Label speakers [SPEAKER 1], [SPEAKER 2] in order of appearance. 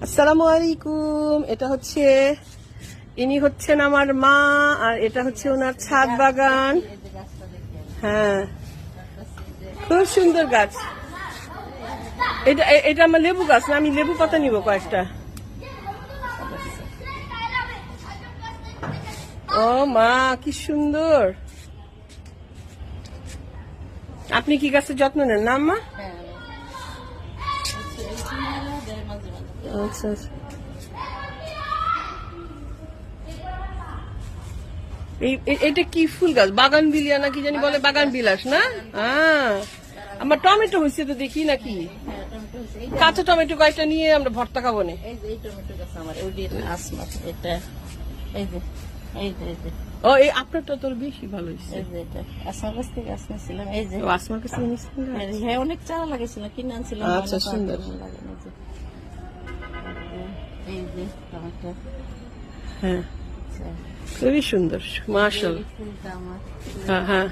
[SPEAKER 1] আসসালামু আলাইকুম। এটা হচ্ছে ইনি হচ্ছেন আমার মা, আর এটা হচ্ছে ওনার ছাদ বাগান। হ্যাঁ, খুব সুন্দর গাছ। এটা এটা আমার লেবু গাছ না, আমি লেবু পাতা নিব কয়েকটা। ও মা, কি সুন্দর। আপনি কি গাছের যত্ন নেন না আম্মা? আচ্ছা আচ্ছা। এটা কি ফুল গাছ? বাগান বিলিয়া নাকি জানি বলে, বাগান বিলাস না? হ্যাঁ, আমার টমেটো হয়েছে তো দেখি নাকি। কাঁচা টমেটো কয়েকটা নিয়ে আমরা ভর্তা খাবো না। ও, এই আপনারটা তোর বেশি ভালো হয়েছে। আসমার কাছে
[SPEAKER 2] হ্যাঁ, অনেক চারা লাগাইছিলাম, কিনে আনছিলাম।
[SPEAKER 1] আচ্ছা, সুন্দর। হ্যাঁ, খুবই সুন্দর, মাশাআল্লাহ। হ্যাঁ হ্যাঁ।